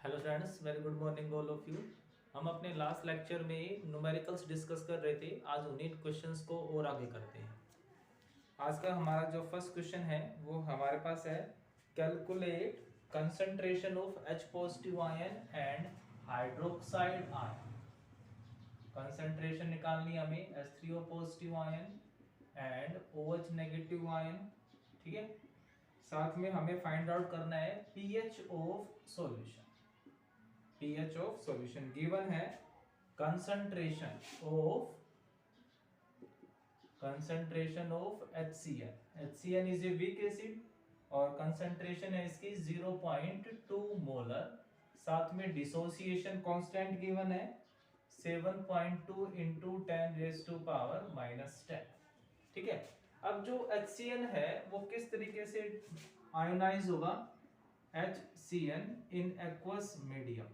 Hello friends, very good morning all of you. हम अपने last lecture में numericals discuss कर रहे थे। आज उन्हीं क्वेश्चंस को और आगे करते हैं। आज का हमारा जो फर्स्ट क्वेश्चन है वो हमारे पास है, calculate concentration of H positive ion and hydroxide ion. Concentration निकालनी है हमें H3O positive ion and OH negative ion. ठीक है, साथ में हमें फाइंड आउट करना है pH of solution. pH of solution given है concentration of HCl। HCl is a weak acid और concentration है इसकी 0.2 मोलर। साथ में डिसोसिएशन कांस्टेंट गिवन है 7.2 इंटू 10 रेज टू पावर -10। ठीक है, अब जो HCl है वो किस तरीके से आयोनाइज होगा? HCl in aqueous medium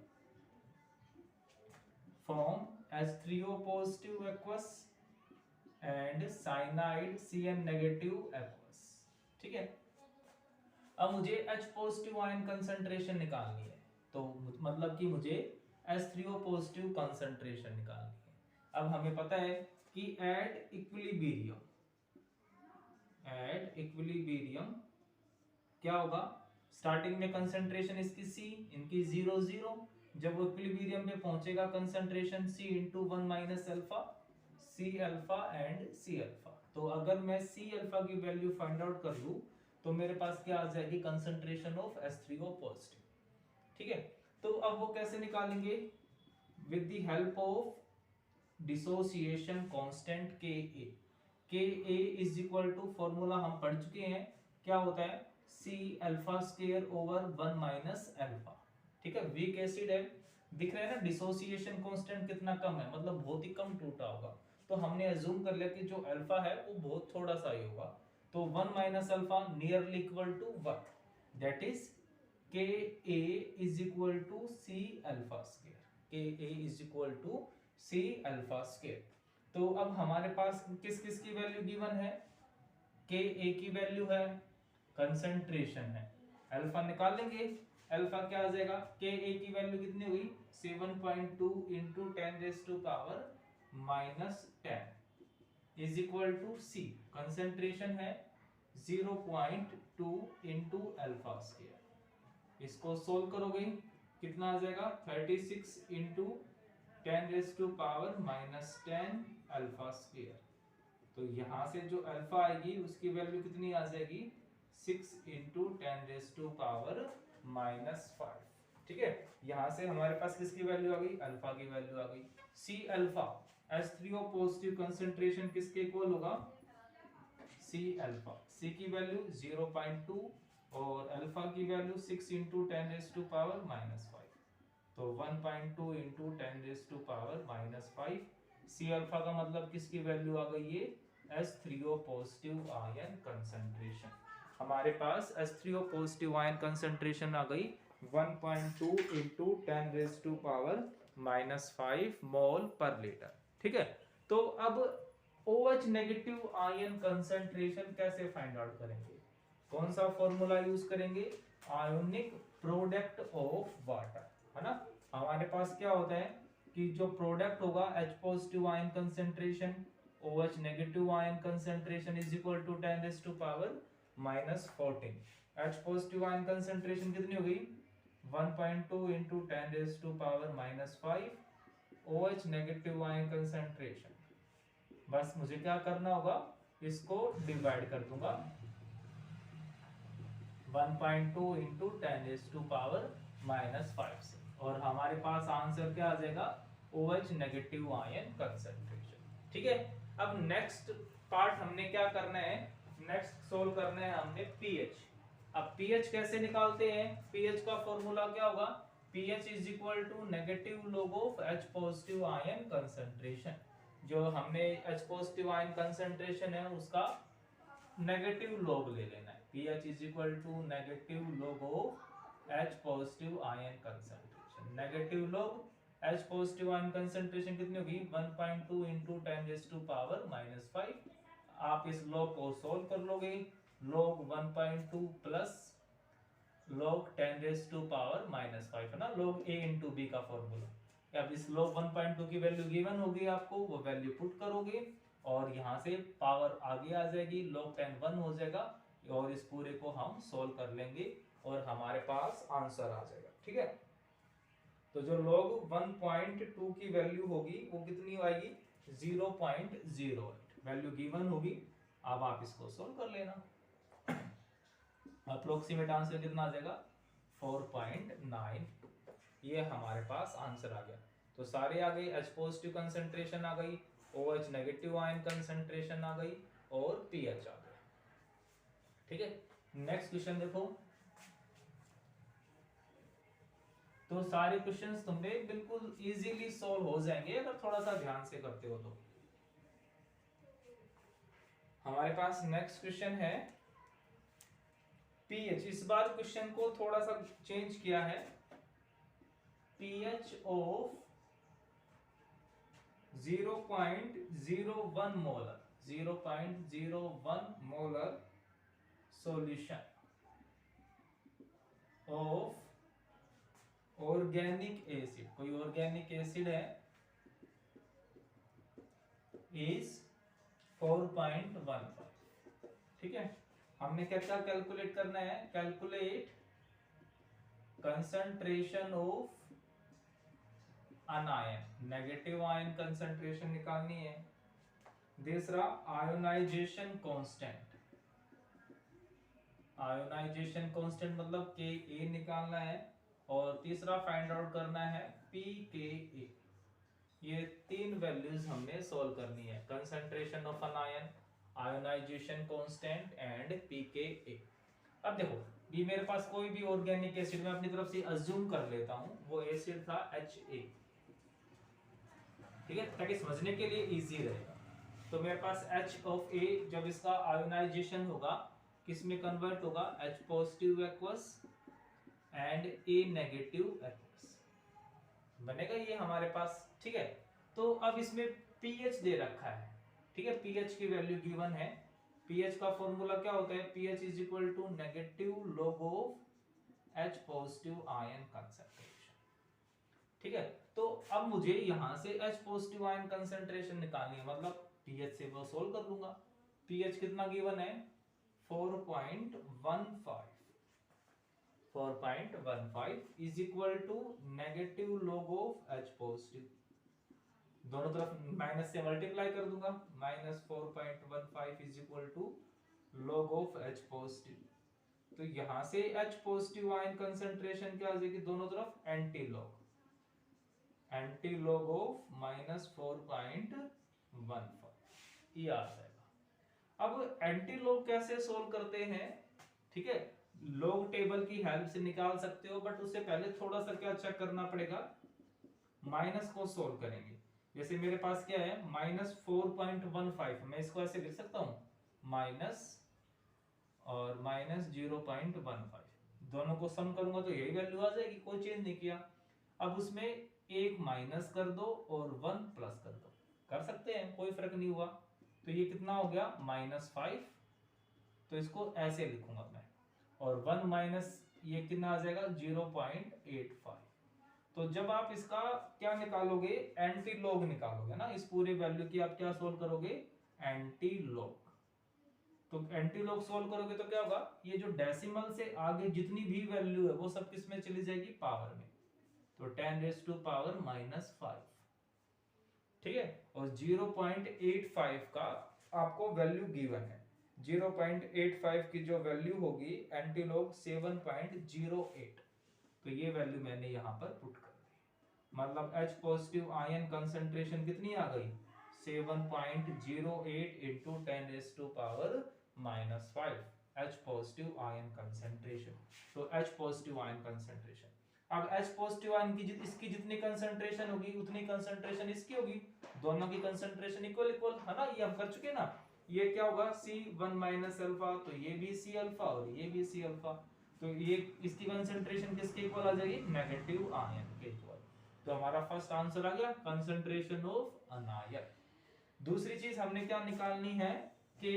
form H3O positive aqueous and cyanide Cn negative aqueous। ठीक है, अब मुझे H पॉजिटिव आयन कंसंट्रेशन निकालनी है, तो मतलब कि मुझे H3O पॉजिटिव कंसंट्रेशन निकालनी है। अब हमें पता है कि एट इक्विलिब्रियम क्या होगा? स्टार्टिंग में कंसंट्रेशन इसकी C, इनकी 0 0। जब वो इक्विलिब्रियम पे पहुंचेगा concentration C into 1 minus alpha, C alpha and C alpha. तो अगर मैं C अल्फा की वैल्यू फाइंड आउट कर लूं तो मेरे पास क्या आ जाएगी? Concentration of H3O positive. ठीक है, तो अब वो कैसे निकालेंगे? With the help of dissociation constant Ka is equal to, formula हम पढ़ चुके हैं, क्या होता है? C alpha square over 1 minus alpha. ठीक है, वीक एसिड है, दिख रहा है ना डिसोसिएशन कांस्टेंट कितना कम है, मतलब बहुत ही कम टूटा होगा। तो हमने अज्यूम कर लिया कि जो अल्फा है वो बहुत थोड़ा सा ही होगा। तो 1 minus alpha nearly equal to 1, that is Ka is equal to C alpha square. Ka is equal to C alpha square. तो अब हमारे पास किस किस की वैल्यू गिवन है? Ka की वैल्यू है, कंसंट्रेशन है, अल्फा निकाल लेंगे। अल्फा क्या आ जाएगा? Ka की वैल्यू कितनी हुई? 7.2 into 10 raise to power -10 is equal to C। Concentration है 0.2 इंटू अल्फा स्क्वायर। इसको सोल्व करोगे कितना आ जाएगा? 36 into 10 raise to power -10 alpha square. तो यहां से जो अल्फा आएगी उसकी वैल्यू कितनी आ जाएगी? 6 इंटू 10 रेज टू पावर -5। ठीक है, यहां से हमारे पास किसकी वैल्यू आ गई? अल्फा की वैल्यू आ गई। C alpha H3O positive concentration किसके इक्वल होगा? C alpha. C की वैल्यू 0.2 और अल्फा की value 6 into 10 raise to power -5। तो 1.2 into 10 raise to power -5। C alpha का मतलब किसकी वैल्यू आ गई? ये H3O पॉजिटिव आयन कंसंट्रेशन। हमारे पास H3O पॉजिटिव आयन कंसंट्रेशन आ गई 1.2 इंटू 10 रेज टू पावर -5 मोल पर लीटर। ठीक है, तो अब OH नेगेटिव आयन कंसंट्रेशन कैसे फाइंड आउट करेंगे? कौन सा फॉर्मूला यूज करेंगे? आयोनिक प्रोडक्ट ऑफ वाटर, है ना। हमारे पास क्या होता है कि जो प्रोडक्ट होगा H positive ion concentration OH negative ion concentration is equal to 10 raise to power -14। H positive ion concentration कितनी हो गई? 1.2 into 10 raise to power -5। OH negative ion concentration, बस मुझे क्या करना होगा? इसको डिवाइड कर दूंगा 1.2 इंटू 10 रेज टू पावर -5 से, और हमारे पास आंसर क्या आ जाएगा? OH negative ion concentration. ठीक है, अब नेक्स्ट पार्ट हमने क्या करना है? नेक्स्ट सोल्व करना है हमने pH। अब pH कैसे निकालते हैं? pH का फॉर्मूला क्या होगा? pH is equal to negative log of H positive ion concentration. जो हमने H पॉजिटिव आयन कंसंट्रेशन है उसका नेगेटिव लॉग ले लेना है। pH is equal to negative log of H positive ion concentration. Negative log H positive ion concentration कितनी होगी? 1.2 into 10 raise to power -5। आप इस लॉग को सोल्व कर लोगे। Log 1.2 plus log 10 raise to power -5 है ना, log a इंटू बी का फॉर्मूला। अब इस log 1.2 की वैल्यू गिवन होगी आपको, वो वैल्यू पुट करोगे और यहाँ से पावर आगे आ जाएगी, log 10 1 हो जाएगा और इस पूरे को हम सोल्व कर लेंगे और हमारे पास आंसर आ जाएगा। ठीक है, तो जो log 1.2 की वैल्यू होगी वो कितनी आएगी, 0.08 वैल्यू गिवन होगी। अब आप इसको सोल्व कर लेना, अप्रोक्सीमेट आंसर कितना आ जाएगा 4.9, ये हमारे पास आंसर आ गया। तो सारे आ गए, H पॉजिटिव कंसंट्रेशन आ गई, OH नेगेटिव आयन कंसंट्रेशन आ गई और pH आ गया। ठीक है, नेक्स्ट क्वेश्चन देखो। तो सारे क्वेश्चंस तुम्हें बिल्कुल इजीली सॉल्व हो जाएंगे अगर थोड़ा सा ध्यान से करते हो तो। हमारे पास नेक्स्ट क्वेश्चन है pH। इस बार क्वेश्चन को थोड़ा सा चेंज किया है, pH of 0.01 molar, 0.01 molar solution of organic acid, कोई ऑर्गेनिक एसिड है, इज 4.15। ठीक है, हमने क्या कैलकुलेट करना है, calculate concentration of अनायन, negative ion concentration निकालनी है। दूसरा आयोनाइजेशन कांस्टेंट, आयोनाइजेशन कांस्टेंट मतलब Ka निकालना है और तीसरा फाइंड आउट करना है pKa। ये तीन वैल्यूज हमने सॉल्व करनी है, concentration of anion, ionisation constant and pKa। अब देखो ये मेरे पास कोई भी ऑर्गेनिक एसिड मैं अपनी तरफ से अज्यूम कर लेता हूं, वो एसिड था Ha। ठीक है, ताकि समझने के लिए इजी रहेगा। तो मेरे पास H ऑफ A जब इसका आयोनाइजेशन होगा किस में कन्वर्ट होगा, H positive aqueous and A negative aqueous बनेगा ये हमारे पास। ठीक है, तो अब इसमें pH दे रखा है। ठीक है, pH की वैल्यू गिवन है, pH का फॉर्मूला क्या होता है, pH is equal to negative log of H positive ion concentration. ठीक है, तो अब मुझे यहां से H पॉजिटिव आयन कंसंट्रेशन निकालनी है, मतलब pH से वो सोल्व कर लूंगा। pH कितना गिवन है 4.15, 4.15 is equal to negative log of H positive, दोनों तरफ माइनस से मल्टीप्लाई कर दूंगा, -4.15 is equal to log of H positive. तो यहां से H पॉजिटिव आयन कंसंट्रेशन क्या आ जाएगी, दोनों तरफ एंटी लॉग ऑफ -4.15 ये आ जाएगा। अब एंटी लॉग कैसे सोल्व करते हैं, ठीक है, लॉग टेबल की हेल्प से निकाल सकते हो, बट उससे पहले थोड़ा सा क्या चेक करना पड़ेगा, माइनस को सोल्व करेंगे। जैसे मेरे पास क्या है -4.15, मैं इसको ऐसे लिख सकता हूं माइनस और -0.15, दोनों को सम करूंगा तो यही वैल्यू आ जाएगी, कोई चेंज नहीं किया। अब उसमें एक माइनस कर दो और 1 प्लस कर दो, कर सकते हैं, कोई फर्क नहीं हुआ। तो ये कितना हो गया -5, तो इसको ऐसे लिखूंगा मैं, और 1 माइनस ये कितना आ जाएगा 0.85। तो जब आप इसका क्या निकालोगे, एंटी लॉग निकालोगे ना, इस पूरे वैल्यू की आप क्या सोल्व करोगे, एंटी लॉग। तो एंटी लॉग सोल्व करोगे तो क्या होगा, ये जो डेसिमल से आगे जितनी भी वैल्यू है वो सब किस में चली जाएगी, पावर में। तो 10⁻⁻⁵। ठीक है, और 0.85 का आपको वैल्यू गिवन है, 0.85 की जो वैल्यू होगी एंटी लॉग 7.08, तो ये वैल्यू मैंने यहां पर पुट कर दी, मतलब H पॉजिटिव आयन कंसंट्रेशन कितनी आ गई 7.08 into 10⁻⁻⁵ H positive ion concentration. तो H पॉजिटिव आयन कंसंट्रेशन, अब H पॉजिटिव आयन की इसकी जितनी कंसंट्रेशन होगी उतनी कंसंट्रेशन इसकी होगी, दोनों की कंसंट्रेशन इक्वल इक्वल है ना, ये हम कर चुके ना। ये क्या होगा C1 - तो ये भी C अल्फा और ये भी C अल्फा, तो ये इसकी कंसंट्रेशन किसके इक्वल आ जाएगी, नेगेटिव आयन के इक्वल। तो हमारा फर्स्ट आंसर आ गया कंसंट्रेशन ऑफ अनायन। दूसरी चीज हमने क्या निकालनी है, Ka,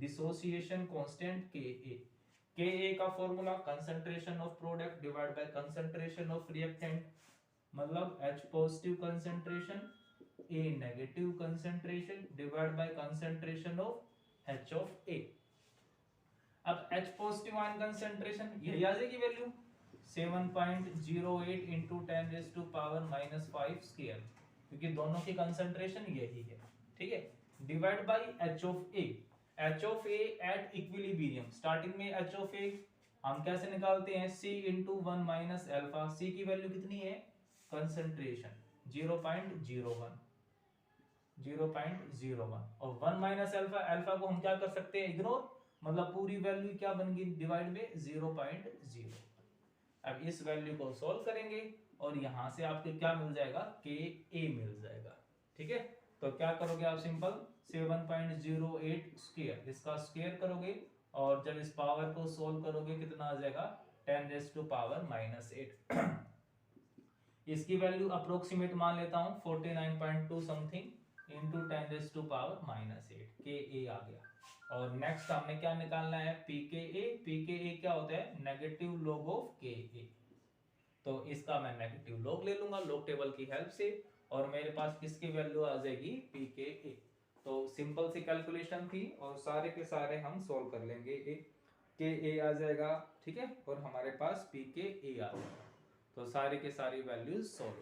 डिसोसिएशन कांस्टेंट Ka। के ए का formula concentration of product divide by concentration of reactant, मतलब H positive concentration A negative concentration divide by concentration of H of A। अब H पॉजिटिव आयन कंसंट्रेशन यही आ जाएगी value 7.08 into 10 raised to power -5 square, क्योंकि दोनों की concentration यही है, ठीक है। Divide by H of A, H of A at equilibrium, starting में H ऑफ A हम कैसे निकालते हैं, C into 1 minus alpha, C की वैल्यू कितनी है, कंसंट्रेशन 0.01 और 1 माइनस अल्फा, अल्फा को हम क्या कर सकते हैं, इग्नोर, मतलब पूरी वैल्यू क्या बन गई, डिवाइड में 0.0। अब इस वैल्यू को सॉल्व करेंगे और यहां से आपको क्या मिल जाएगा, के ए मिल जाएगा, ठीक है। तो क्या करोगे आप, सिंपल 7.08 स्क्वायर, इसका स्क्वायर करोगे और जब इस पावर को सोल्व करोगे कितना आ जाएगा, 10 रेज़ टू पावर -8। इसकी वैल्यू अप्रोक्सीमेट मान लेता हूं 49.2 something into 10 raise to power -8, K ए आ गया। और नेक्स्ट हमने क्या निकालना है, पीकेए। पीकेए क्या होता है, नेगेटिव लॉग ऑफ के ए। तो इसका मैं नेगेटिव लॉग ले लूंगा लॉग टेबल की हेल्प से, और मेरे पास किसकी वैल्यू आ जाएगी, पीकेए। तो सिंपल सी कैलकुलेशन थी और सारे के सारे हम सॉल्व कर लेंगे। के ए आ जाएगा, ठीक है, और हमारे पास पीकेए आ जाएगा। तो सारी के सारी वैल्यूज सॉल्व